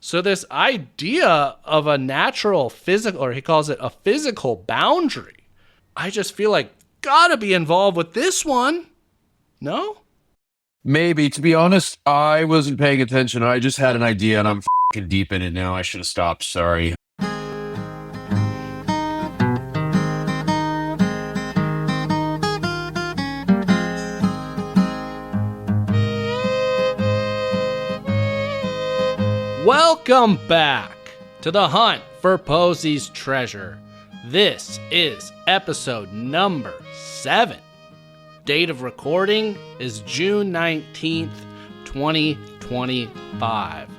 So this idea of a natural physical, or he calls it a physical boundary, I just feel like gotta be involved with this one. No? Maybe. To be honest, I wasn't paying attention. I just had an idea and I'm fing deep in it now. I should have stopped. Sorry. Welcome back to the hunt for Posey's treasure. This is episode number 7. Date of recording is June 19th, 2025.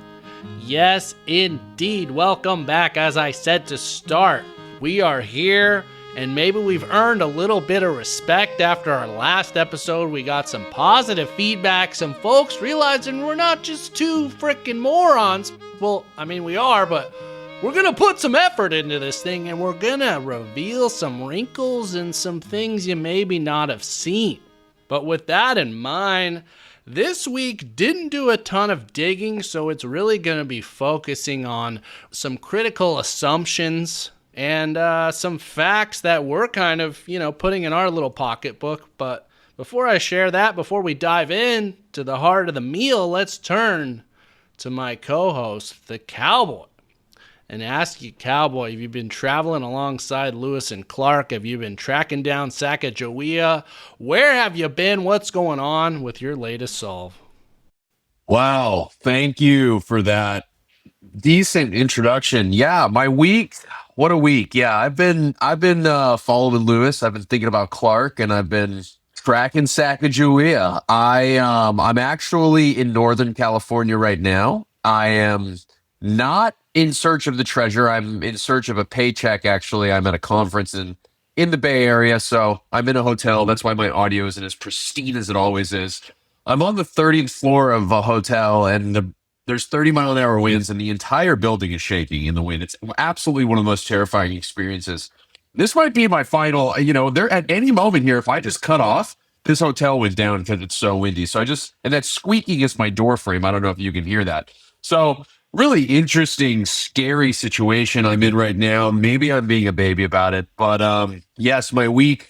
Yes, indeed. Welcome back. As I said to start, we are here, and maybe we've earned a little bit of respect after our last episode. We got some positive feedback, some folks realizing we're not just two freaking morons. Well, I mean, we are, but we're going to put some effort into this thing, and we're going to reveal some wrinkles and some things you maybe not have seen. But with that in mind, this week didn't do a ton of digging, so it's really going to be focusing on some critical assumptions and some facts that we're kind of, putting in our little pocketbook. But before I share that, before we dive in to the heart of the meal, let's turn to my co-host, the Cowboy, and ask you, Cowboy, have you been traveling alongside Lewis and Clark? Have you been tracking down Sacagawea? Where have you been? What's going on with your latest solve? Wow. Thank you for that decent introduction. Yeah, my week. What a week. Yeah, I've been following Lewis. I've been thinking about Clark, and I've been tracking Sacagawea. I'm actually in Northern California right now. I am not in search of the treasure. I'm in search of a paycheck, actually. I'm at a conference in the Bay Area, so I'm in a hotel. That's why my audio isn't as pristine as it always is. I'm on the 30th floor of a hotel, and there's 30-mile-an-hour winds, and the entire building is shaking in the wind. It's absolutely one of the most terrifying experiences. This might be my final, there at any moment here, if I just cut off, this hotel went down because it's so windy. So and that squeaking is my door frame. I don't know if you can hear that. So really interesting, scary situation I'm in right now. Maybe I'm being a baby about it, but yes, my week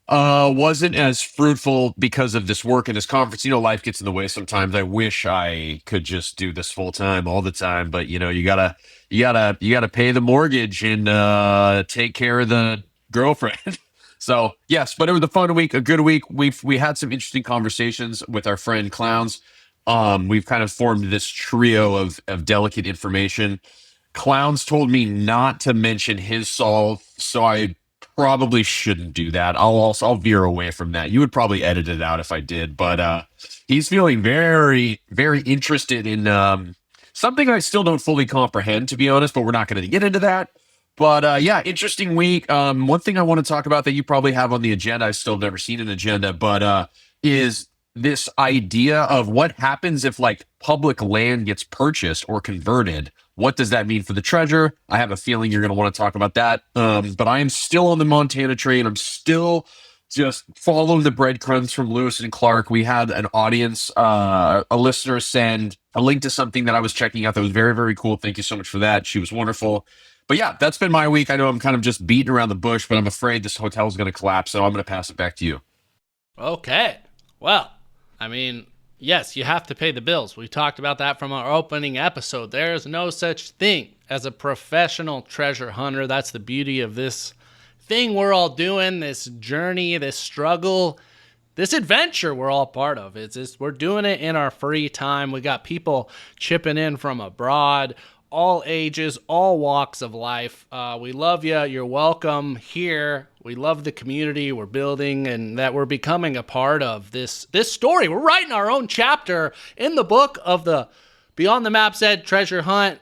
wasn't as fruitful because of this work and this conference. Life gets in the way sometimes. I wish I could just do this full time all the time, but you gotta pay the mortgage and take care of the girlfriend. So yes, but it was a fun week, a good week. We had some interesting conversations with our friend Clowns. We've kind of formed this trio of delicate information. Clowns told me not to mention his solve, so I probably shouldn't do that. I'll veer away from that. You would probably edit it out if I did, but he's feeling very, very interested in something I still don't fully comprehend, to be honest, but we're not going to get into that. But yeah, interesting week. One thing I want to talk about that you probably have on the agenda, I've still never seen an agenda, but is this idea of what happens if public land gets purchased or converted. What does that mean for the treasure? I have a feeling you're going to want to talk about that. But I am still on the Montana train. I'm still just following the breadcrumbs from Lewis and Clark. We had an audience, a listener send a link to something that I was checking out that was very, very cool. Thank you so much for that. She was wonderful. But yeah, that's been my week. I know I'm kind of just beating around the bush, but I'm afraid this hotel is going to collapse. So I'm going to pass it back to you. Okay. Well, I mean, yes, you have to pay the bills. We talked about that from our opening episode. There's no such thing as a professional treasure hunter. That's the beauty of this thing we're all doing, this journey, this struggle, this adventure we're all part of. We're doing it in our free time. We got people chipping in from abroad, all ages, all walks of life. We love you. You're welcome here. We love the community we're building and that we're becoming a part of this story. We're writing our own chapter in the book of the Beyond the Map's Edge treasure hunt,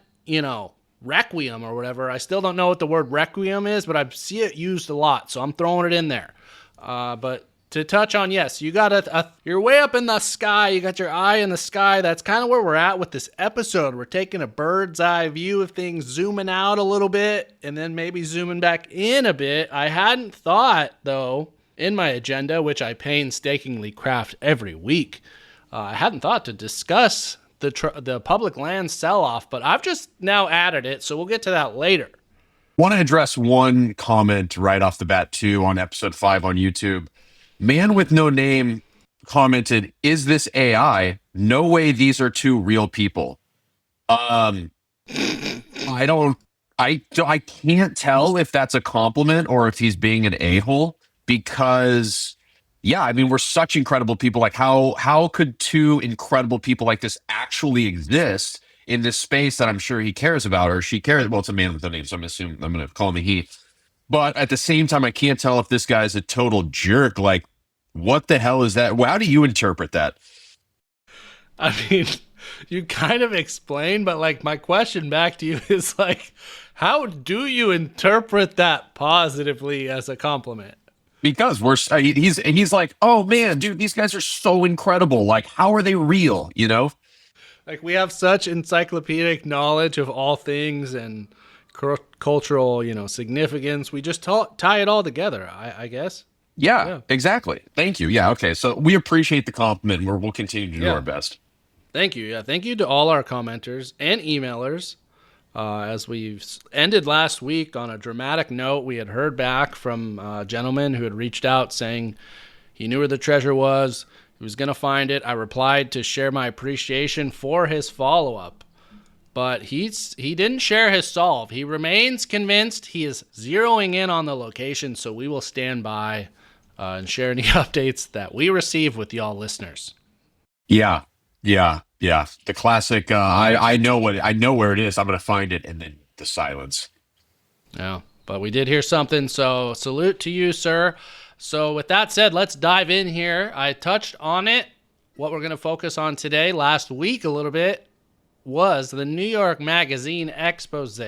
requiem or whatever. I still don't know what the word requiem is, but I see it used a lot, so I'm throwing it in there. But to touch on, yes, you got you're way up in the sky. You got your eye in the sky. That's kind of where we're at with this episode. We're taking a bird's eye view of things, zooming out a little bit, and then maybe zooming back in a bit. I hadn't thought, though, in my agenda, which I painstakingly craft every week, I hadn't thought to discuss the public land sell-off, but I've just now added it, so we'll get to that later. Want to address one comment right off the bat too on episode 5 on YouTube. Man with no name commented, "Is this AI? No way these are two real people." I can't tell if that's a compliment or if he's being an a-hole, because yeah, I mean, we're such incredible people. Like how could two incredible people like this actually exist in this space that I'm sure he cares about, or she cares? Well, it's a man with no name, so I'm going to call him a he. But at the same time, I can't tell if this guy's a total jerk. Like, what the hell is that? How do you interpret that? I mean, you kind of explained, but like my question back to you is like, how do you interpret that positively as a compliment? Because he's like, oh man, dude, these guys are so incredible. Like, how are they real? You know? Like, we have such encyclopedic knowledge of all things and cultural, significance. We just tie it all together, I guess. Yeah, exactly. Thank you. Yeah, okay. So we appreciate the compliment, and we'll continue to do our best. Thank you. Yeah, thank you to all our commenters and emailers. As we've ended last week on a dramatic note, we had heard back from a gentleman who had reached out saying he knew where the treasure was. He was going to find it. I replied to share my appreciation for his follow-up. But he didn't share his solve. He remains convinced. He is zeroing in on the location, so we will stand by and share any updates that we receive with y'all listeners. Yeah. The classic, I know where it is. I'm going to find it, and then the silence. Yeah, but we did hear something, so salute to you, sir. So with that said, let's dive in here. I touched on it. What we're going to focus on today, last week a little bit, was the New York Magazine expose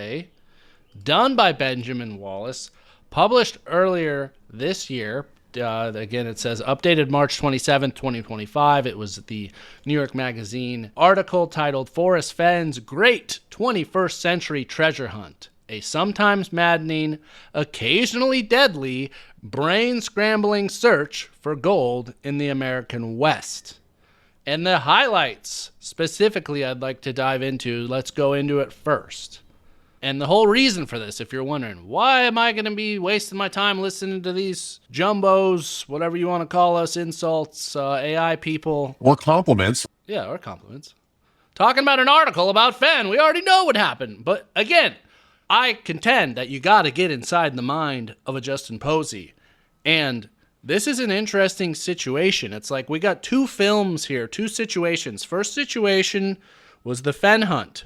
done by Benjamin Wallace, published earlier this year. Again, it says updated March 27th, 2025. It was the New York Magazine article titled Forrest Fenn's Great 21st Century Treasure Hunt, a sometimes maddening, occasionally deadly, brain-scrambling search for gold in the American West. And the highlights, specifically, I'd like to dive into. Let's go into it first. And the whole reason for this, if you're wondering, why am I going to be wasting my time listening to these jumbos, whatever you want to call us, insults, AI people. Or compliments. Yeah, or compliments. Talking about an article about Fenn. We already know what happened. But again, I contend that you got to get inside the mind of a Justin Posey. And this is an interesting situation. It's like we got two films here, two situations. First situation was the Fenn hunt.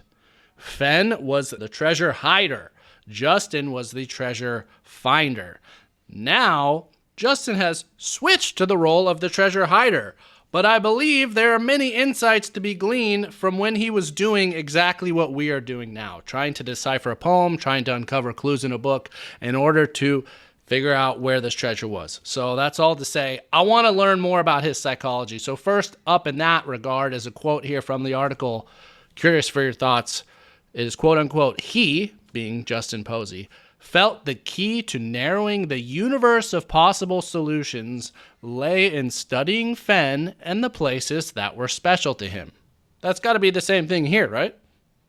Fenn was the treasure hider. Justin was the treasure finder. Now, Justin has switched to the role of the treasure hider. But I believe there are many insights to be gleaned from when he was doing exactly what we are doing now, trying to decipher a poem, trying to uncover clues in a book in order to figure out where this treasure was. So that's all to say. I want to learn more about his psychology. So first up in that regard is a quote here from the article. Curious for your thoughts. It is quote unquote, he, being Justin Posey, felt the key to narrowing the universe of possible solutions lay in studying Fenn and the places that were special to him. That's got to be the same thing here, right?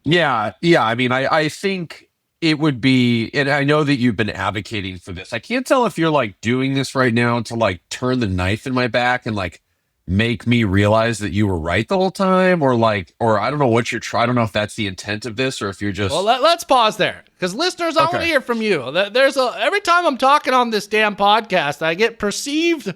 Yeah. I mean, I think it would be, and I know that you've been advocating for this. I can't tell if you're like doing this right now to like turn the knife in my back and like make me realize that you were right the whole time, or I don't know what you're trying. I don't know if that's the intent of this, or if you're just. Well, let's pause there, because listeners, I want to hear from you. Every time I'm talking on this damn podcast, I get perceived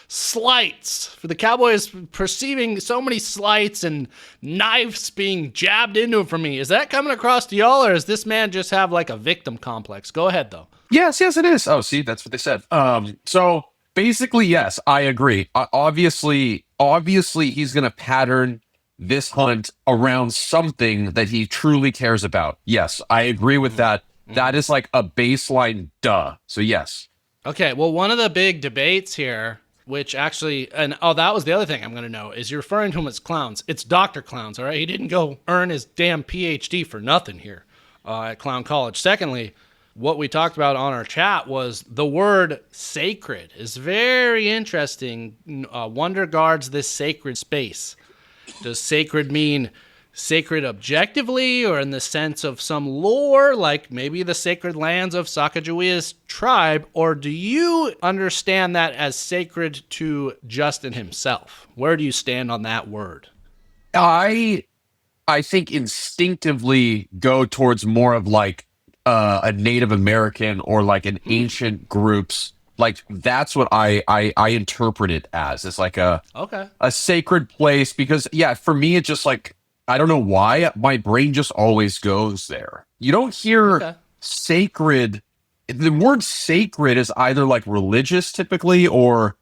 slights. For the Cowboys perceiving so many slights and knives being jabbed into him from me. Is that coming across to y'all, or does this man just have like a victim complex? Go ahead, though. Yes, it is. Oh, see, that's what they said. So. Basically, yes, I agree. Obviously, he's going to pattern this hunt around something that he truly cares about. Yes, I agree with that. That is like a baseline duh. So, yes. Okay, well, one of the big debates here, which actually, that was the other thing I'm going to know, is you're referring to him as clowns. It's Dr. Clowns, all right? He didn't go earn his damn PhD for nothing here at Clown College. Secondly, what we talked about on our chat was the word sacred is very interesting. Wonder guards this sacred space. Does sacred mean sacred objectively or in the sense of some lore, like maybe the sacred lands of Sacagawea's tribe? Or do you understand that as sacred to Justin himself? Where do you stand on that word? I think instinctively go towards more of like a Native American or like an ancient groups. Like that's what I interpret it as. It's like Okay. a sacred place because yeah, for me it's just like I don't know why my brain just always goes there. You don't hear Okay. sacred. The word sacred is either like religious typically or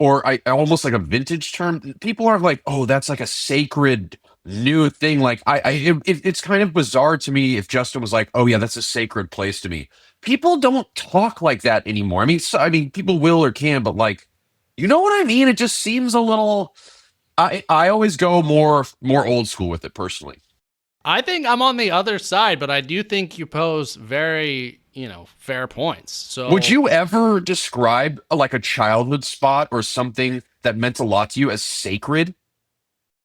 I almost like a vintage term. People are like, oh, that's like a sacred new thing. Like it's kind of bizarre to me if Justin was like, oh yeah, that's a sacred place to me. People don't talk like that anymore. I mean, I mean, people will or can, but like, you know what I mean? It just seems a little. I always go more old school with it personally. I think I'm on the other side, but I do think you pose very, fair points. So Would you ever describe like a childhood spot or something that meant a lot to you as sacred?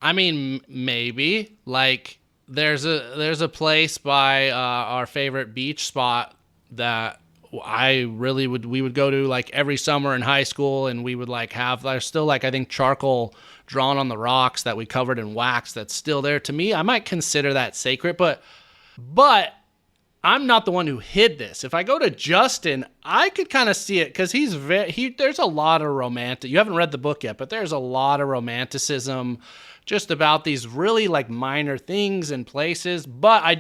I mean, maybe like there's a place by our favorite beach spot that we would go to like every summer in high school, and we would like have there's still like I think charcoal drawn on the rocks that we covered in wax that's still there. To me, I might consider that sacred, but I'm not the one who hid this. If I go to Justin, I could kind of see it because there's a lot of romantic. You haven't read the book yet, but there's a lot of romanticism just about these really like minor things and places. But I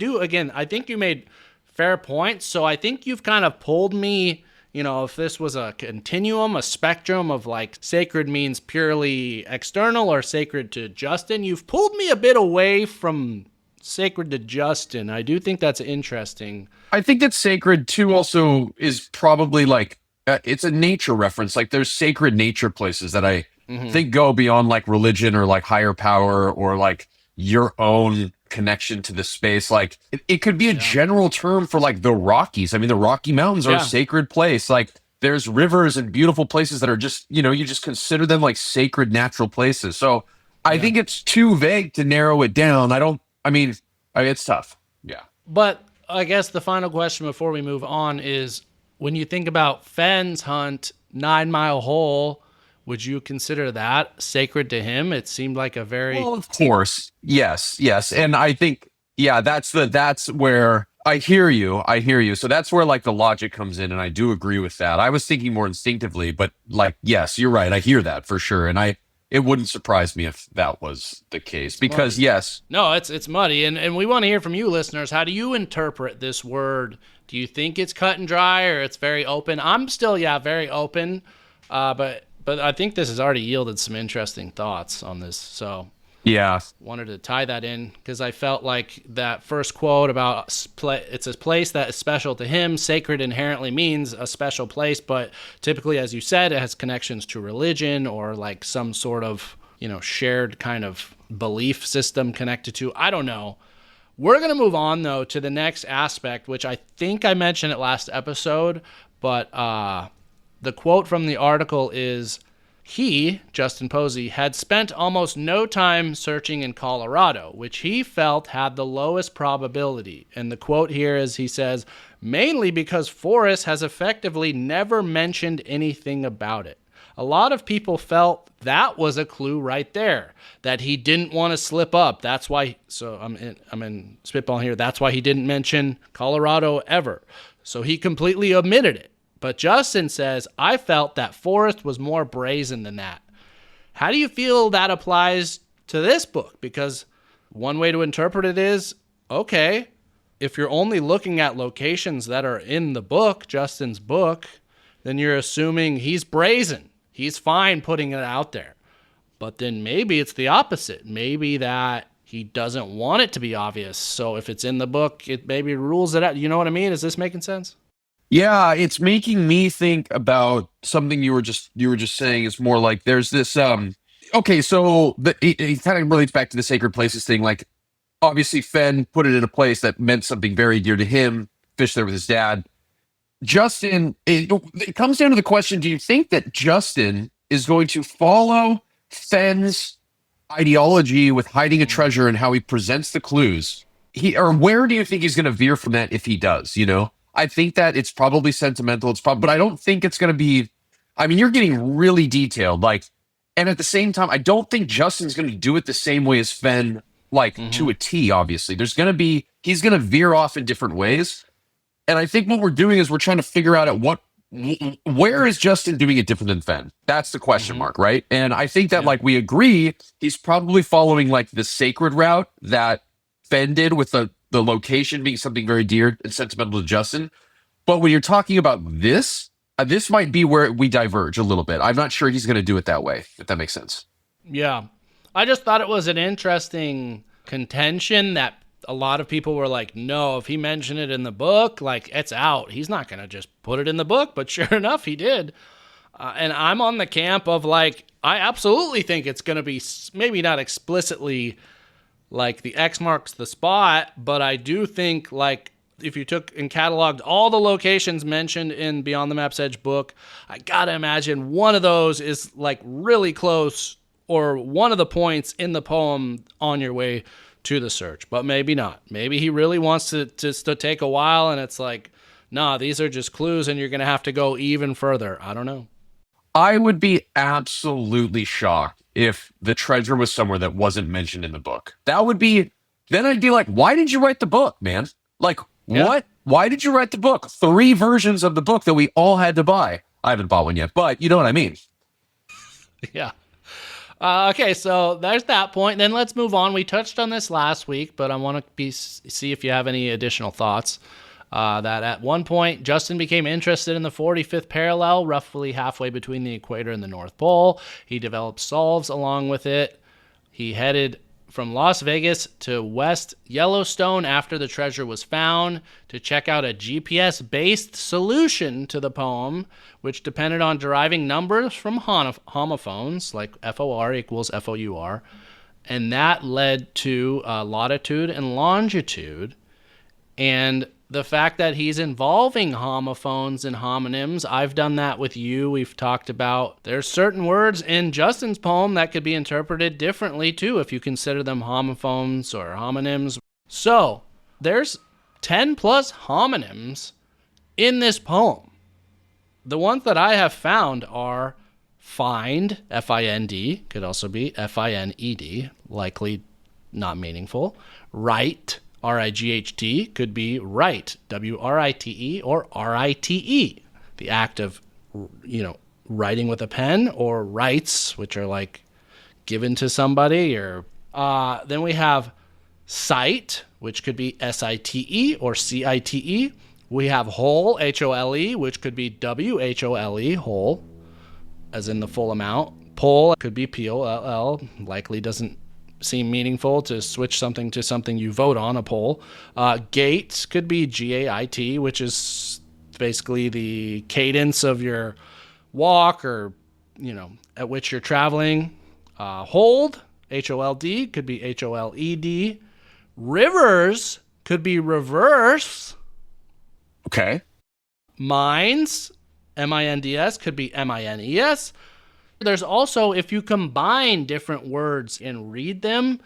think you made fair points. So I think you've kind of pulled me, if this was a continuum, a spectrum of like sacred means purely external or sacred to Justin, you've pulled me a bit away from sacred to Justin. I do think that's interesting. I think that sacred too also is probably like it's a nature reference. Like there's sacred nature places that I think go beyond like religion or like higher power or like your own connection to the space. Like it could be a general term for like the Rockies. I mean, the Rocky Mountains are a sacred place. Like there's rivers and beautiful places that are just, you just consider them like sacred natural places. So I think it's too vague to narrow it down. I mean, it's tough. Yeah. But I guess the final question before we move on is when you think about Fenn's hunt, 9 Mile Hole, would you consider that sacred to him? It seemed like a very... Well, of course. Yes. And I think, yeah, that's where I hear you. So that's where like the logic comes in. And I do agree with that. I was thinking more instinctively, but like, yes, you're right. I hear that for sure. And it wouldn't surprise me if that was the case because yes. No, it's muddy. And we want to hear from you listeners. How do you interpret this word? Do you think it's cut and dry or it's very open? I'm still, very open. But I think this has already yielded some interesting thoughts on this. So yeah, wanted to tie that in because I felt like that first quote about it's a place that is special to him. Sacred inherently means a special place, but typically, as you said, it has connections to religion or like some sort of, shared kind of belief system connected to. I don't know. We're going to move on, though, to the next aspect, which I think I mentioned it last episode, but the quote from the article is, he, Justin Posey, had spent almost no time searching in Colorado, which he felt had the lowest probability. And the quote here is, he says, mainly because Forrest has effectively never mentioned anything about it. A lot of people felt that was a clue right there, that he didn't want to slip up. That's why, so I'm in spitball here, that's why he didn't mention Colorado ever. So he completely omitted it. But Justin says, I felt that Forrest was more brazen than that. How do you feel that applies to this book? Because one way to interpret it is, okay, if you're only looking at locations that are in the book, Justin's book, then you're assuming he's brazen. He's fine putting it out there. But then maybe it's the opposite. Maybe that he doesn't want it to be obvious. So if it's in the book, it maybe rules it out. You know what I mean? Is this making sense? Yeah, it's making me think about something you were just saying. It's more like there's this okay, so it kind of relates back to the sacred places thing. Like obviously Fenn put it in a place that meant something very dear to him, fished there with his dad. Justin, it comes down to the question, do you think that Justin is going to follow Fenn's ideology with hiding a treasure and how he presents the clues, where do you think he's going to veer from that if he does? I think that it's probably sentimental. But I don't think it's going to be. I mean, you're getting really detailed, like, and at the same time, I don't think Justin's going to do it the same way as Fenn, like to a T. Obviously, he's going to veer off in different ways, and I think what we're doing is we're trying to figure out where is Justin doing it different than Fenn? That's the question mark, right? And I think that like we agree, he's probably following like the sacred route that Fenn did with the location being something very dear and sentimental to Justin. But when you're talking about this, this might be where we diverge a little bit. I'm not sure he's going to do it that way, if that makes sense. Yeah. I just thought it was an interesting contention that a lot of people were like, no, if he mentioned it in the book, like, it's out. He's not going to just put it in the book. But sure enough, he did. And I'm on the camp of like, I absolutely think it's going to be maybe not explicitly like the X marks the spot, but I do think like if you took and cataloged all the locations mentioned in Beyond the Map's Edge book, I got to imagine one of those is like really close or one of the points in the poem on your way to the search, but maybe not. Maybe he really wants to take a while and it's like, nah, these are just clues and you're going to have to go even further. I don't know. I would be absolutely shocked if the treasure was somewhere that wasn't mentioned in the book. Then I'd be like, why did you write the book, man? Like, what? Why did you write the book? 3 versions of the book that we all had to buy. I haven't bought one yet, but you know what I mean. Yeah. Okay, so there's that point. Then let's move on. We touched on this last week, but I want to see if you have any additional thoughts. That at one point, Justin became interested in the 45th parallel, roughly halfway between the equator and the North Pole. He developed solves along with it. He headed from Las Vegas to West Yellowstone after the treasure was found to check out a GPS-based solution to the poem, which depended on deriving numbers from homophones, like FOR equals FOUR, and that led to latitude and longitude. And the fact that he's involving homophones and homonyms, I've done that with you. We've talked about there's certain words in Justin's poem that could be interpreted differently too if you consider them homophones or homonyms. So there's 10 plus homonyms in this poem. The ones that I have found are find, F-I-N-D, could also be F-I-N-E-D, likely not meaningful. Write, R-I-G-H-T, could be write, W-R-I-T-E, or R-I-T-E, the act of, writing with a pen, or rights, which are like given to somebody, or then we have cite, which could be S-I-T-E or C-I-T-E. We have whole, H-O-L-E, which could be W-H-O-L-E, whole, as in the full amount. Poll could be P-O-L-L, likely doesn't seem meaningful to switch something to something you vote on, a poll. Gait could be G-A-I-T, which is basically the cadence of your walk or, at which you're traveling. Hold, H-O-L-D, could be H-O-L-E-D. Rivers could be reverse. Okay. Minds, M-I-N-D-S, could be M-I-N-E-S. There's also, if you combine different words and read them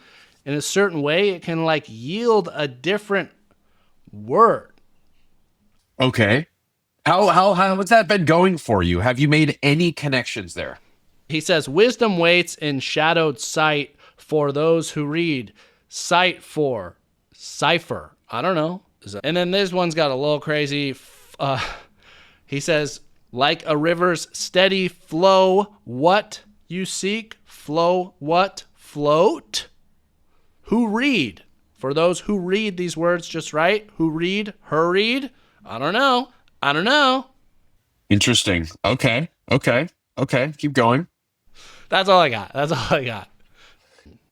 in a certain way, it can like yield a different word. Okay. How has that been going for you? Have you made any connections there? He says, wisdom waits in shadowed sight for those who read. Sight for cipher. I don't know. And then this one's got a little crazy. He says, like a river's steady flow, what you seek, flow, what, float. Who read? For those who read these words just right, who read, hurried. I don't know. Interesting. Okay. Keep going. That's all I got.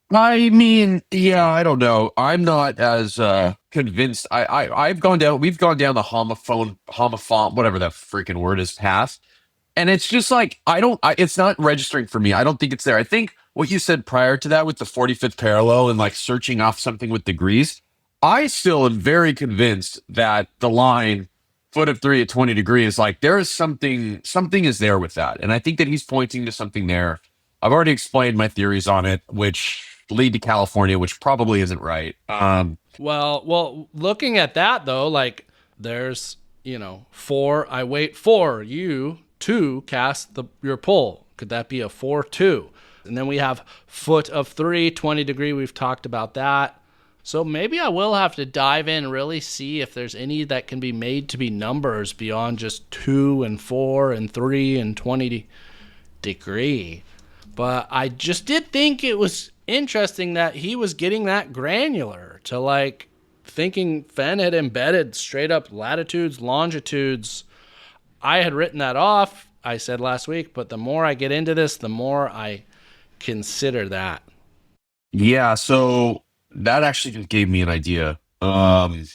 I mean, yeah, I don't know. I'm not as convinced. We've gone down the homophone, whatever that freaking word is, path. And it's just like, it's not registering for me. I don't think it's there. I think what you said prior to that with the 45th parallel and like searching off something with degrees, I still am very convinced that the line foot of 3 at 20 degrees, like there is something is there with that. And I think that he's pointing to something there I've already explained my theories on it, which lead to California, which probably isn't right. Well, looking at that though, like there's, I wait for you to cast your pull. Could that be a 4-2? And then we have foot of 3, 20 degree. We've talked about that. So maybe I will have to dive in and really see if there's any that can be made to be numbers beyond just 2 and 4 and 3 and 20 degree. But I just did think it was interesting that he was getting that granular to like thinking Fenn had embedded straight up latitudes, longitudes. I had written that off, I said last week, but the more I get into this, the more I consider that. Yeah, so that actually just gave me an idea. I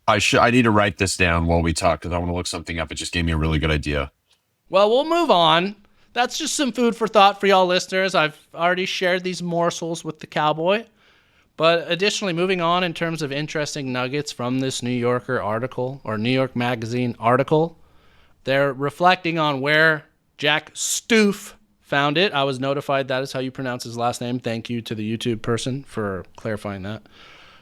need to write this down while we talk because I want to look something up. It just gave me a really good idea. Well, we'll move on. That's just some food for thought for y'all listeners. I've already shared these morsels with the cowboy. But additionally, moving on in terms of interesting nuggets from this New Yorker article or New York Magazine article, they're reflecting on where Jack Stoof found it. I was notified that is how you pronounce his last name. Thank you to the YouTube person for clarifying that.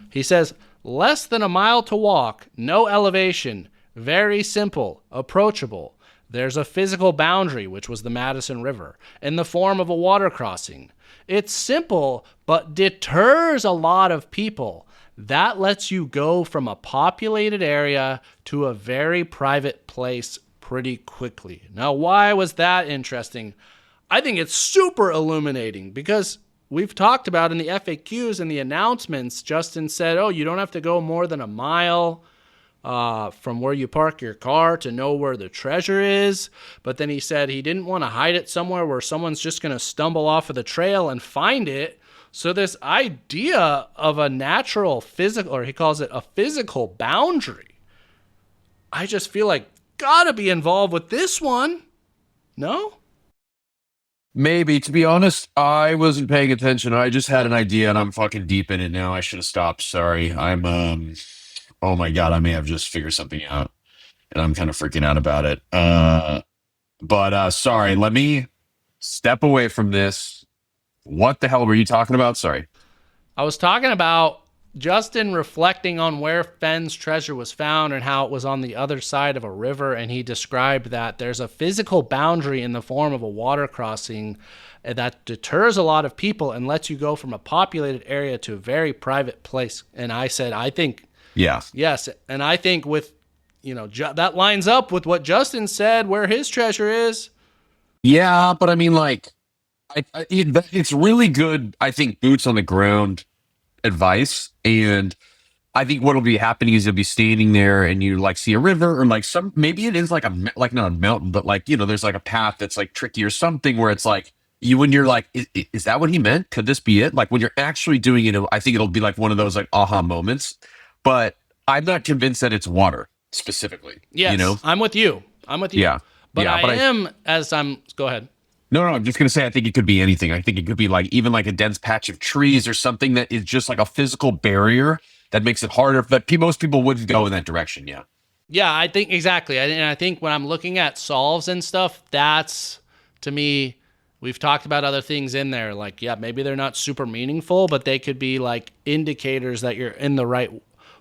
He says, less than a mile to walk, no elevation, very simple, approachable. There's a physical boundary, which was the Madison River, in the form of a water crossing. It's simple, but deters a lot of people. That lets you go from a populated area to a very private place pretty quickly. Now, why was that interesting? I think it's super illuminating because we've talked about in the FAQs and the announcements, Justin said, you don't have to go more than a mile from where you park your car to know where the treasure is. But then he said he didn't want to hide it somewhere where someone's just going to stumble off of the trail and find it. So this idea of a natural physical, or he calls it a physical boundary, I just feel like gotta be involved with this one. No? Maybe. To be honest, I wasn't paying attention. I just had an idea and I'm fucking deep in it now. I should have stopped. Sorry. Oh my God, I may have just figured something out and I'm kind of freaking out about it. But sorry, let me step away from this. What the hell were you talking about? Sorry. I was talking about Justin reflecting on where Fenn's treasure was found and how it was on the other side of a river, and he described that there's a physical boundary in the form of a water crossing that deters a lot of people and lets you go from a populated area to a very private place. And I said, I think, yes. And I think with, that lines up with what Justin said, where his treasure is. Yeah, but I mean, like, it's really good, I think, boots on the ground advice. And I think what'll be happening is you'll be standing there and you like see a river or like maybe it is like not a mountain, but like, there's like a path that's like tricky or something where it's like when you're like, is that what he meant? Could this be it? Like when you're actually doing it, I think it'll be like one of those like aha moments, but I'm not convinced that it's water specifically. Yes, I'm with you. Yeah. But go ahead. No, I'm just going to say I think it could be anything. I think it could be like even like a dense patch of trees or something that is just like a physical barrier that makes it harder. But most people wouldn't go in that direction, yeah. Yeah, I think exactly. And I think when I'm looking at solves and stuff, that's, to me, we've talked about other things in there. Like, yeah, maybe they're not super meaningful, but they could be like indicators that you're in the right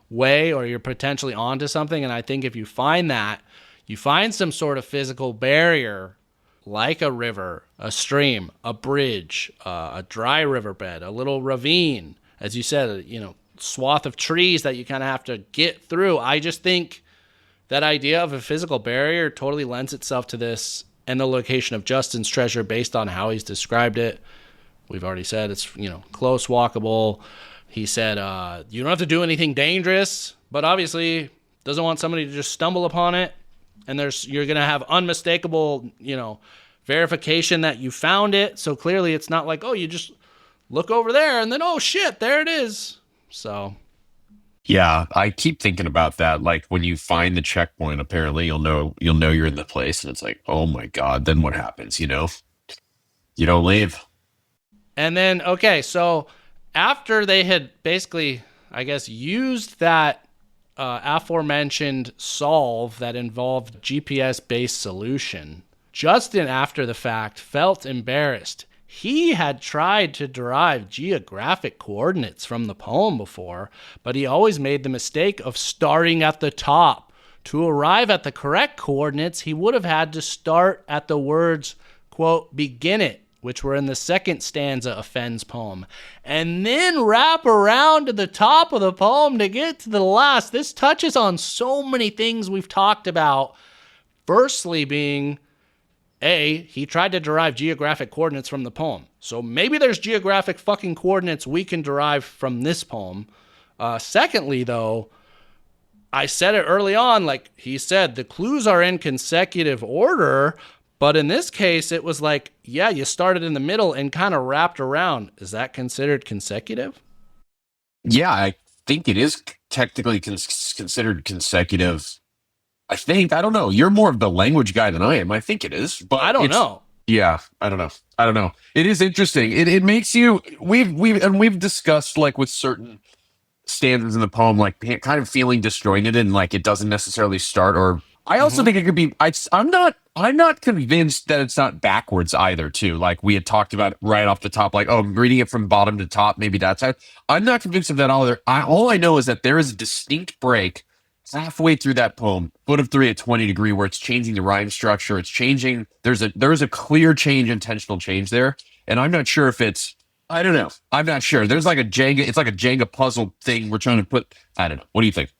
way or you're potentially onto something. And I think if you find that, you find some sort of physical barrier like a river, a stream, a bridge, a dry riverbed, a little ravine, as you said, swath of trees that you kind of have to get through. I just think that idea of a physical barrier totally lends itself to this and the location of Justin's treasure based on how he's described it. We've already said it's, close, walkable. He said, you don't have to do anything dangerous, but obviously doesn't want somebody to just stumble upon it. And you're going to have unmistakable, verification that you found it. So clearly it's not like, you just look over there and then, oh shit, there it is. So. Yeah, I keep thinking about that. Like when you find the checkpoint, apparently you'll know you're in the place and it's like, oh my God, then what happens? You don't leave. And then, okay, so after they had basically, I guess, used that aforementioned solve that involved GPS-based solution, Justin, after the fact, felt embarrassed. he had tried to derive geographic coordinates from the poem before, but he always made the mistake of starting at the top. To arrive at the correct coordinates, he would have had to start at the words, quote, begin it, which were in the second stanza of Fenn's poem, and then wrap around to the top of the poem to get to the last. This touches on so many things we've talked about. Firstly being, he tried to derive geographic coordinates from the poem. So maybe there's geographic fucking coordinates we can derive from this poem. Secondly, though, I said it early on, like he said, the clues are in consecutive order, but in this case, it was like, yeah, you started in the middle and kind of wrapped around. Is that considered consecutive? Yeah, I think it is technically considered consecutive. I don't know. You're more of the language guy than I am. I think it is, but I don't know. Yeah, I don't know. It is interesting. It makes you, we've discussed like with certain stanzas in the poem, like kind of feeling disjointed and like it doesn't necessarily start. Or I also think it could be. I'm not convinced that it's not backwards either. Too, like we had talked about right off the top, like I'm reading it from bottom to top. Maybe that's how. I'm not convinced of that either. All I know is that there is a distinct break halfway through that poem, foot of 3 at 20 degree, where it's changing the rhyme structure. It's changing. There's a clear change, intentional change there, and I'm not sure if it's. I don't know. I'm not sure. There's like a Jenga. It's like a Jenga puzzle thing we're trying to put. I don't know. What do you think?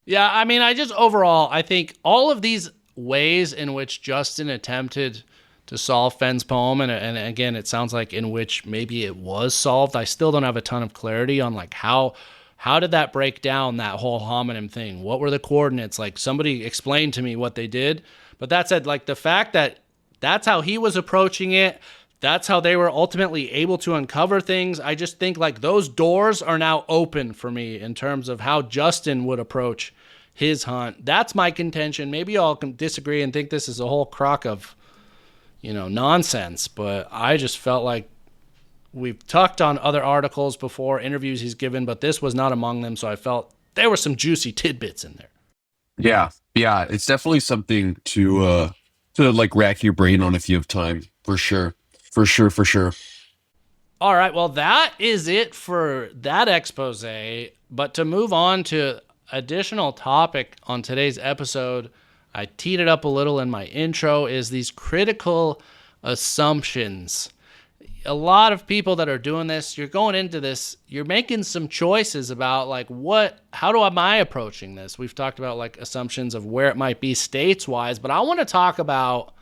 Yeah, I mean, I think all of these ways in which Justin attempted to solve Fenn's poem, and again, it sounds like in which maybe it was solved. I still don't have a ton of clarity on like how did that break down, that whole homonym thing? What were the coordinates? Like somebody explained to me what they did. But that said, like the fact that that's how he was approaching it, that's how they were ultimately able to uncover things. I just think like those doors are now open for me in terms of how Justin would approach his hunt. That's my contention. Maybe y'all can disagree and think this is a whole crock of, nonsense, but I just felt like we've talked on other articles before, interviews he's given, but this was not among them. So I felt there were some juicy tidbits in there. Yeah. It's definitely something to like rack your brain on if you have time, for sure. All right, well, that is it for that expose. But to move on to additional topic on today's episode, I teed it up a little in my intro, is these critical assumptions. A lot of people that are doing this, you're going into this, you're making some choices about like how am I approaching this? We've talked about like assumptions of where it might be states-wise, but I want to talk about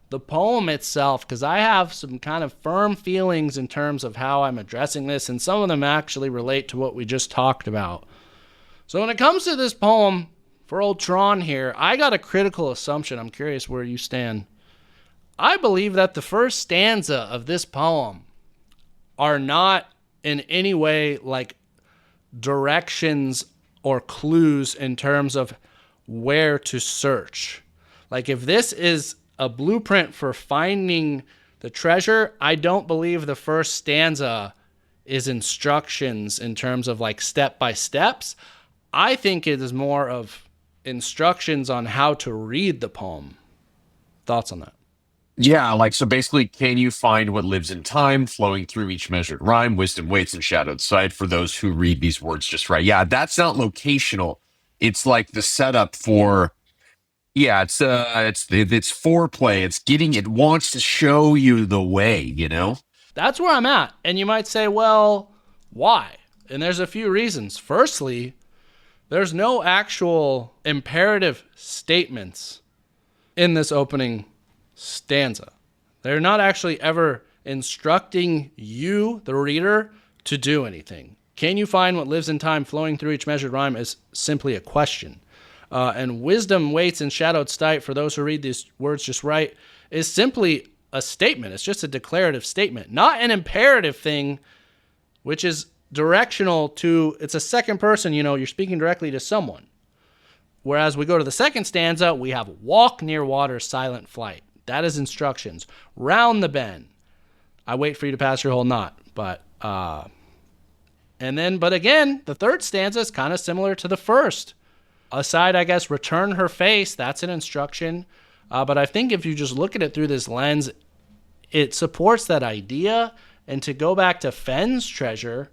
the poem itself, because I have some kind of firm feelings in terms of how I'm addressing this, and some of them actually relate to what we just talked about. So when it comes to this poem, for old Tron here, I got a critical assumption. I'm curious where you stand. I believe that the first stanza of this poem are not in any way like directions or clues in terms of where to search. Like if this is a blueprint for finding the treasure, I don't believe the first stanza is instructions in terms of like step by steps. I think it is more of instructions on how to read the poem. Thoughts on that? Yeah, like so basically, can you find what lives in time, flowing through each measured rhyme, wisdom waits in shadowed sight for those who read these words just right. Yeah, that's not locational. It's like the setup for it's foreplay. It wants to show you the way, That's where I'm at. And you might say, well, why? And there's a few reasons. Firstly, there's no actual imperative statements in this opening stanza. They're not actually ever instructing you, the reader, to do anything. Can you find what lives in time flowing through each measured rhyme is simply a question. And wisdom waits in shadowed sight for those who read these words just right is simply a statement. It's just a declarative statement, not an imperative thing, which is directional to, it's a second person, you're speaking directly to someone. Whereas we go to the second stanza, we have walk near water, silent flight. That is instructions. Round the bend. I wait for you to pass your whole knot. But again, the third stanza is kind of similar to the first. Aside, I guess, return her face, that's an instruction. But I think if you just look at it through this lens, it supports that idea. And to go back to Fenn's treasure,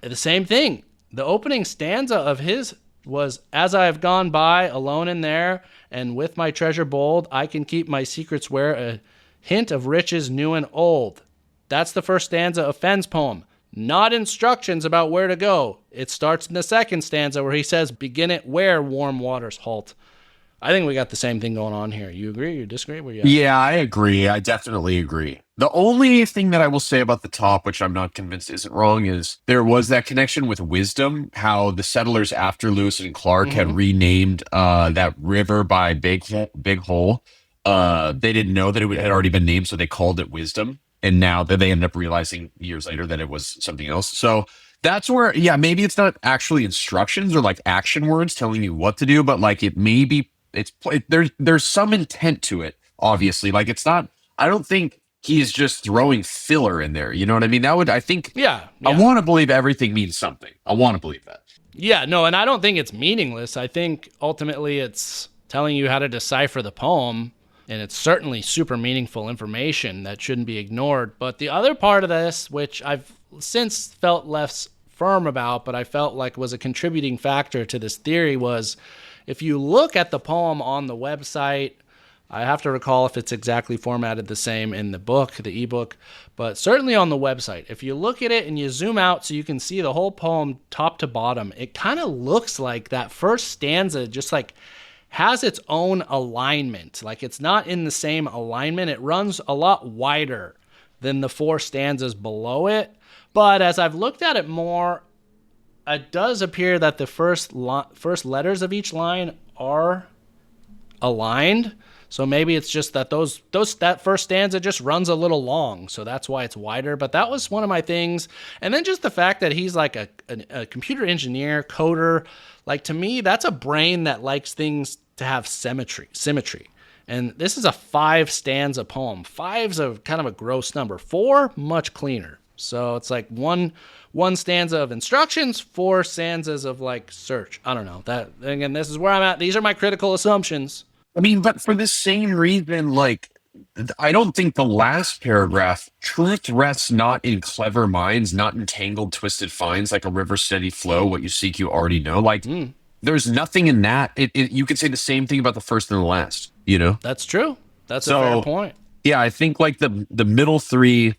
the same thing. The opening stanza of his was, as I have gone by, alone in there, and with my treasure bold, I can keep my secrets where a hint of riches new and old. That's the first stanza of Fenn's poem. Not instructions about where to go. It starts in the second stanza where he says, begin it where warm waters halt. I think we got the same thing going on here. You agree? You disagree? Where you at? Yeah, I agree. I definitely agree. The only thing that I will say about the top, which I'm not convinced isn't wrong, is there was that connection with wisdom, how the settlers after Lewis and Clark had renamed that river by Big Hole. They didn't know that it had already been named, so they called it wisdom. And now that they ended up realizing years later that it was something else. So that's where, yeah, maybe it's not actually instructions or like action words telling you what to do, but like it may be, there's some intent to it, obviously. Like it's not, I don't think he's just throwing filler in there. You know what I mean? I think, Yeah. I want to believe everything means something. I want to believe that. Yeah, no, and I don't think it's meaningless. I think ultimately it's telling you how to decipher the poem, and it's certainly super meaningful information that shouldn't be ignored. But the other part of this, which I've since felt less firm about, but I felt like was a contributing factor to this theory, was if you look at the poem on the website, I have to recall if it's exactly formatted the same in the book, the ebook, but certainly on the website. If you look at it and you zoom out so you can see the whole poem top to bottom, it kind of looks like that first stanza just like has its own alignment. Like it's not in the same alignment. It runs a lot wider than the four stanzas below it. But as I've looked at it more, it does appear that the first letters of each line are aligned. So maybe it's just that that first stanza just runs a little long, so that's why it's wider. But that was one of my things. And then just the fact that he's like a computer engineer, coder. Like to me, that's a brain that likes things to have symmetry. And this is a 5 stanza poem. 5's a kind of a gross number. 4, much cleaner. So it's like one stanza of instructions, 4 stanzas of like search. I don't know. That again, this is where I'm at. These are my critical assumptions. I mean, but for the same reason, like, I don't think the last paragraph, truth rests not in clever minds, not in tangled, twisted finds, like a river steady flow, what you seek, you already know. Like, there's nothing in that. You could say the same thing about the first and the last, you know? That's true. That's a fair point. Yeah, I think like the middle 3,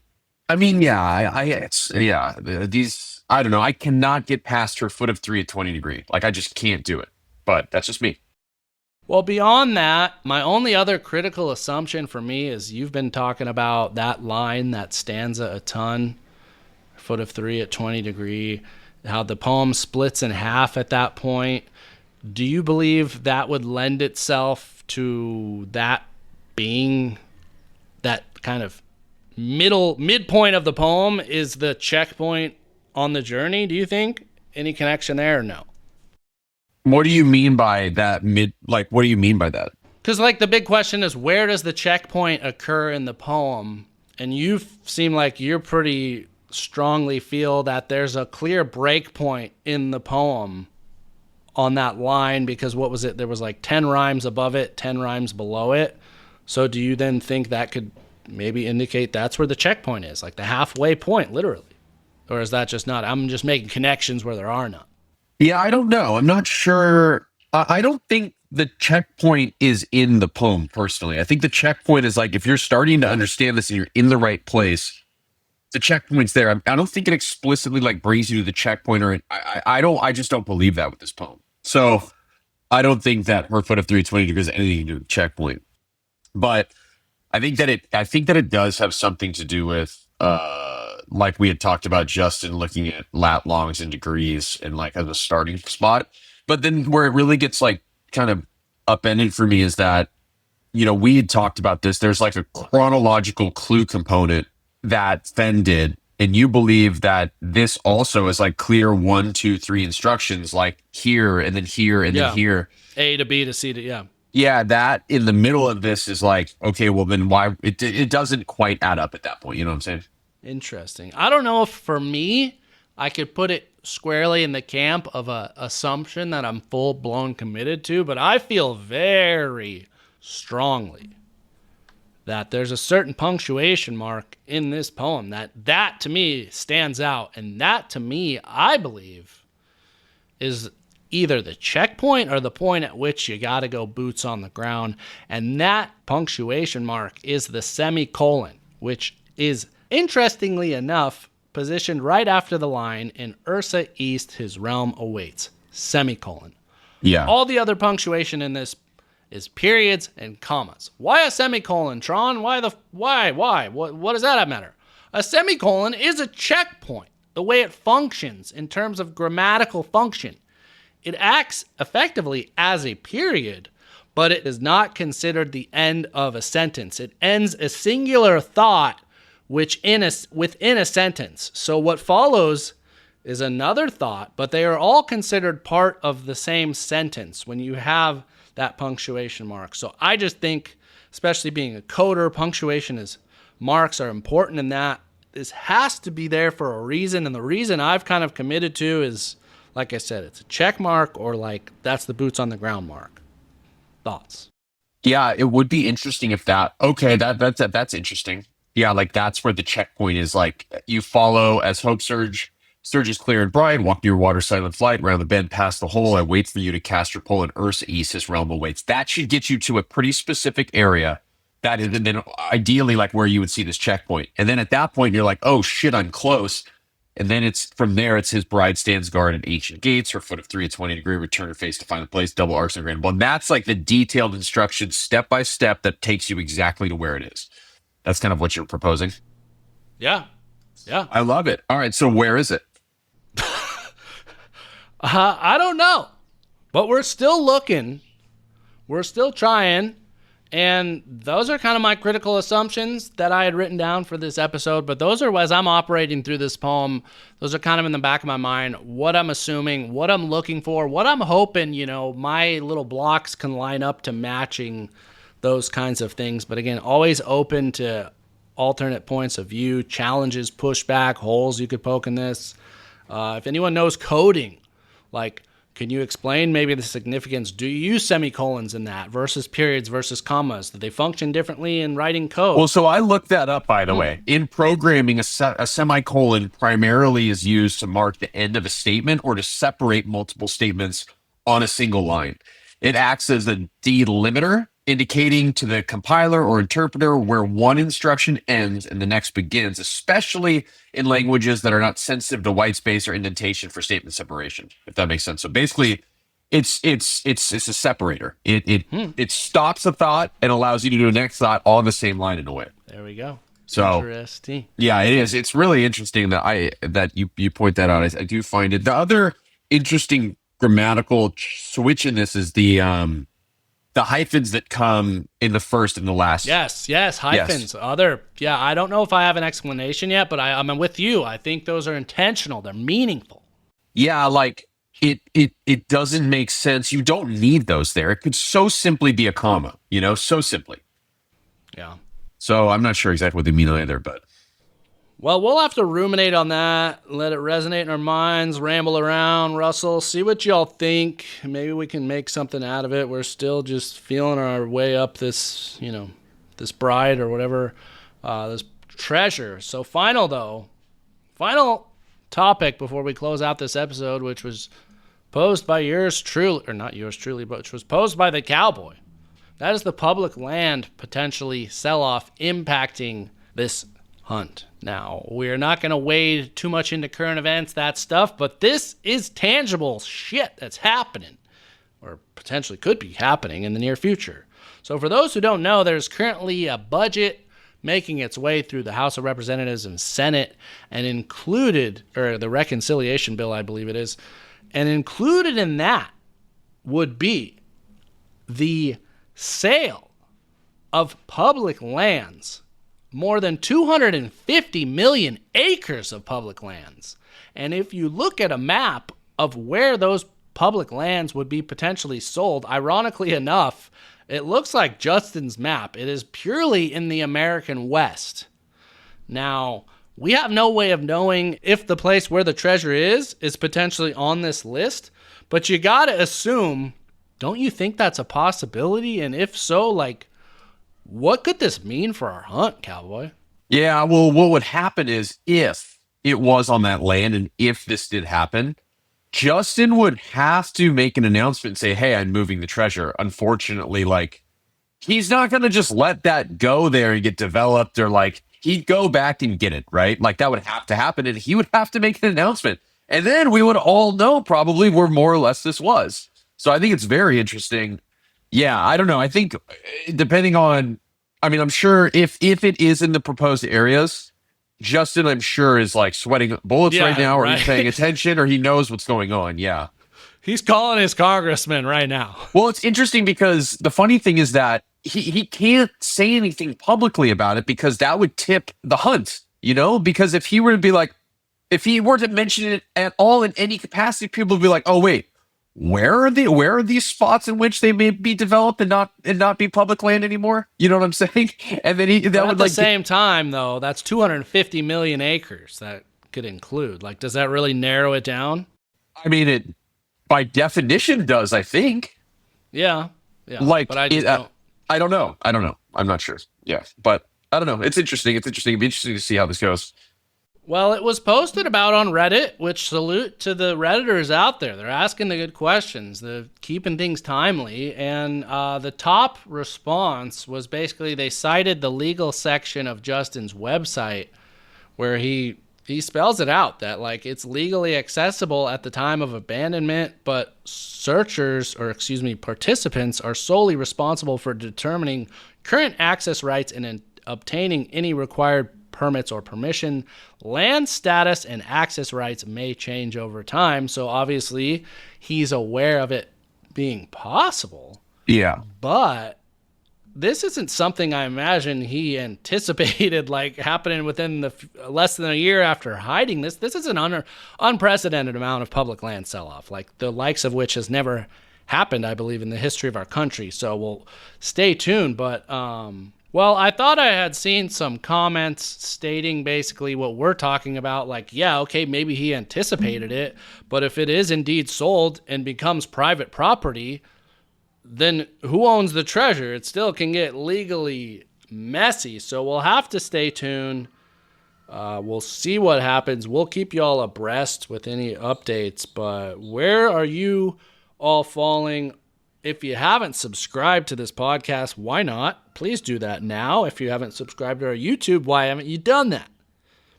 I mean, yeah, these, I don't know. I cannot get past her foot of 3 at 20 degree. Like, I just can't do it. But that's just me. Well, beyond that, my only other critical assumption for me is you've been talking about that line, that stanza a ton, foot of 3 at 20 degree, how the poem splits in half at that point. Do you believe that would lend itself to that being that kind of midpoint of the poem is the checkpoint on the journey? Do you think any connection there or no? What do you mean by that what do you mean by that? Because like the big question is, where does the checkpoint occur in the poem? And you seem like you're pretty strongly feel that there's a clear break point in the poem on that line, because what was it? There was like 10 rhymes above it, 10 rhymes below it. So do you then think that could maybe indicate that's where the checkpoint is, like the halfway point, literally? Or is that just not, I'm just making connections where there are none? Yeah, I don't know. I'm not sure. I don't think the checkpoint is in the poem, personally. I think the checkpoint is like, if you're starting to understand this and you're in the right place, the checkpoint's there. I don't think it explicitly like brings you to the checkpoint, or I just don't believe that with this poem. So I don't think that her foot of 320 degrees has anything to do with the checkpoint. But I think that it does have something to do with, like we had talked about, Justin looking at lat longs and degrees and like as a starting spot. But then where it really gets like kind of upended for me is that, you know, we had talked about this. There's like a chronological clue component that Fenn did. And you believe that this also is like clear 1, 2, 3 instructions, like here and then here and then here. A to B to C to, yeah. Yeah, that in the middle of this is like, okay, well then why it doesn't quite add up at that point. You know what I'm saying? Interesting. I don't know if for me, I could put it squarely in the camp of a assumption that I'm full blown committed to, but I feel very strongly that there's a certain punctuation mark in this poem that to me stands out. And that to me, I believe, is either the checkpoint or the point at which you got to go boots on the ground. And that punctuation mark is the semicolon, which is, interestingly enough, positioned right after the line, "In Ursa East his realm awaits." Semicolon. Yeah. All the other punctuation in this is periods and commas. Why a semicolon, Tron? Why? What does that matter? A semicolon is a checkpoint, the way it functions in terms of grammatical function. It acts effectively as a period, but it is not considered the end of a sentence. It ends a singular thought within a sentence. So what follows is another thought, but they are all considered part of the same sentence when you have that punctuation mark. So I just think, especially being a coder, marks are important in that. This has to be there for a reason, and the reason I've kind of committed to is, like I said, it's a check mark or like that's the boots on the ground mark. Thoughts? Yeah, it would be interesting if that's interesting. Yeah, like that's where the checkpoint is. Like you follow as hope surges clear and bright, walk near water silent flight, round the bend past the hole. I wait for you to cast your pole, and Ursa East his realm awaits. That should get you to a pretty specific area. That is, and then ideally like where you would see this checkpoint. And then at that point, you're like, oh shit, I'm close. And then it's from there, it's his bride stands guard at ancient gates, her foot of 3 at 20-degree, return her face to find the place, double arcs and grand. Well, that's like the detailed instructions step by step that takes you exactly to where it is. That's kind of what you're proposing. Yeah. I love it. All right, so where is it? I don't know, but we're still looking. We're still trying. And those are kind of my critical assumptions that I had written down for this episode. But those are, as I'm operating through this poem, those are kind of in the back of my mind, what I'm assuming, what I'm looking for, what I'm hoping, my little blocks can line up to matching those kinds of things. But again, always open to alternate points of view, challenges, pushback, holes you could poke in this. If anyone knows coding, like, can you explain maybe the significance? Do you use semicolons in that versus periods versus commas? Do they function differently in writing code? Well, so I looked that up, by the way. In programming, a semicolon primarily is used to mark the end of a statement or to separate multiple statements on a single line. It acts as a delimiter, indicating to the compiler or interpreter where one instruction ends and the next begins, especially in languages that are not sensitive to white space or indentation for statement separation, if that makes sense. So basically, it's a separator. It stops a thought and allows you to do the next thought all in the same line in a way. There we go. So interesting. Yeah, it is. It's really interesting that you point that out. I do find it. The other interesting grammatical switch in this is the hyphens that come in the first and the last. Yes, hyphens. Yes. I don't know if I have an explanation yet, but I'm with you. I think those are intentional. They're meaningful. Yeah, like it doesn't make sense. You don't need those there. It could so simply be a comma, so simply. Yeah. So I'm not sure exactly what they mean either, but. Well, we'll have to ruminate on that, let it resonate in our minds, ramble around, Russell, see what y'all think. Maybe we can make something out of it. We're still just feeling our way up this, this bride or whatever, this treasure. So final topic before we close out this episode, which was posed by yours truly, or not yours truly, but which was posed by the Cowboy. That is the public land potentially sell-off impacting this hunt. Now, we're not going to wade too much into current events, that stuff, but this is tangible shit that's happening, or potentially could be happening in the near future. So for those who don't know, there's currently a budget making its way through the House of Representatives and Senate, and included, or the reconciliation bill, I believe it is, and included in that would be the sale of public lands, more than 250 million acres of public lands. And if you look at a map of where those public lands would be potentially sold, ironically enough, it looks like Justin's map. It is purely in the American West. Now, we have no way of knowing if the place where the treasure is potentially on this list, but you gotta assume, don't you think that's a possibility? And if so, like, What could this mean for our hunt, Cowboy? Yeah, well, what would happen is if it was on that land and if this did happen, Justin would have to make an announcement and say, hey, I'm moving the treasure. Unfortunately, like, he's not going to just let that go there and get developed, or like he'd go back and get it, right? Like that would have to happen and he would have to make an announcement. And then we would all know probably where more or less this was. So I think it's very interesting. Yeah, I don't know. I think depending on, I mean, I'm sure if it is in the proposed areas, Justin, I'm sure, is like sweating bullets right now, or he's paying attention, or he knows what's going on. Yeah. He's calling his congressman right now. Well, it's interesting because the funny thing is that he can't say anything publicly about it because that would tip the hunt, because if he were to be like, if he were to mention it at all in any capacity, people would be like, oh, wait, where are these spots in which they may be developed and not be public land anymore? You know what I'm saying? And then at the same time, though, that's 250 million acres that could include. Like, does that really narrow it down? I mean, it by definition does, I think. Yeah. Like, but I just don't. I don't know. I'm not sure. Yeah, but I don't know. It's interesting. It'd be interesting to see how this goes. Well, it was posted about on Reddit, which salute to the Redditors out there. They're asking the good questions. They're keeping things timely. And the top response was basically they cited the legal section of Justin's website where he spells it out that like it's legally accessible at the time of abandonment, but participants are solely responsible for determining current access rights and obtaining any required permits or permission. Land status and access rights may change over time. So obviously he's aware of it being possible. Yeah. But this isn't something I imagine he anticipated like happening within the less than a year after hiding this. This is an unprecedented amount of public land sell-off, like the likes of which has never happened, I believe, in the history of our country. So we'll stay tuned. But, well, I thought I had seen some comments stating basically what we're talking about. Like, yeah, okay, maybe he anticipated it, but if it is indeed sold and becomes private property, then who owns the treasure? It still can get legally messy. So we'll have to stay tuned. We'll see what happens. We'll keep you all abreast with any updates. But where are you all falling? If you haven't subscribed to this podcast, why not? Please do that now. If you haven't subscribed to our YouTube, why haven't you done that?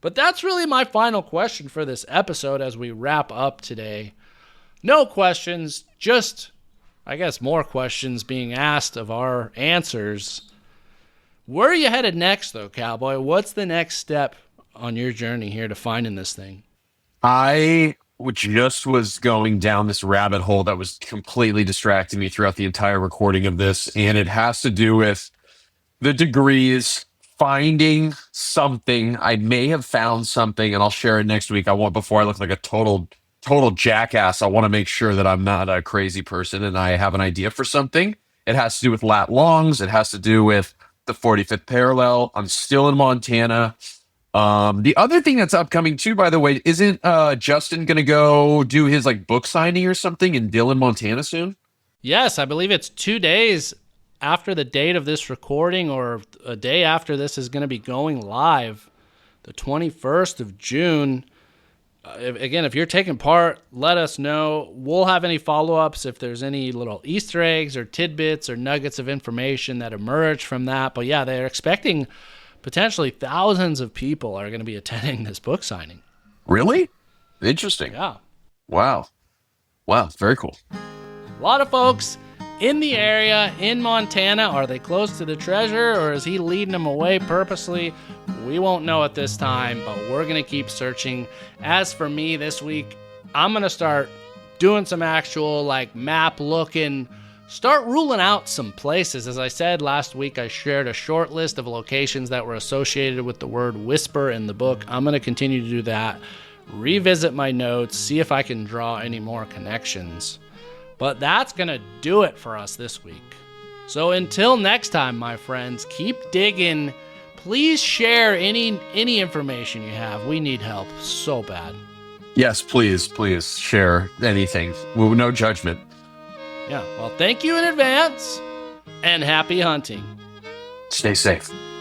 But that's really my final question for this episode as we wrap up today. No questions, just, I guess, more questions being asked of our answers. Where are you headed next, though, Cowboy? What's the next step on your journey here to finding this thing? I just was going down this rabbit hole that was completely distracting me throughout the entire recording of this, and it has to do with the degrees, finding something. I may have found something, and I'll share it next week. Before I look like a total jackass, I want to make sure that I'm not a crazy person and I have an idea for something. It has to do with lat longs. It has to do with the 45th parallel. I'm still in Montana. The other thing that's upcoming too, by the way, isn't Justin going to go do his like book signing or something in Dillon, Montana soon? Yes, I believe it's 2 days after the date of this recording, or a day after this is going to be going live, the 21st of June. Again, if you're taking part, let us know. We'll have any follow-ups if there's any little Easter eggs or tidbits or nuggets of information that emerge from that. But yeah, they're expecting potentially thousands of people are going to be attending this book signing. Really? Interesting. Yeah. Wow. Very cool. A lot of folks in the area in Montana. Are they close to the treasure, or is he leading them away purposely? We won't know at this time, but we're going to keep searching. As for me this week, I'm going to start doing some actual like map looking, start ruling out some places. As I said last week, I shared a short list of locations that were associated with the word whisper in the book. I'm going to continue to do that, revisit my notes, see if I can draw any more connections. But that's going to do it for us this week. So until next time, my friends, keep digging. Please share any information you have. We need help so bad. Yes, please share anything. No judgment. Yeah, well, thank you in advance, and happy hunting. Stay safe.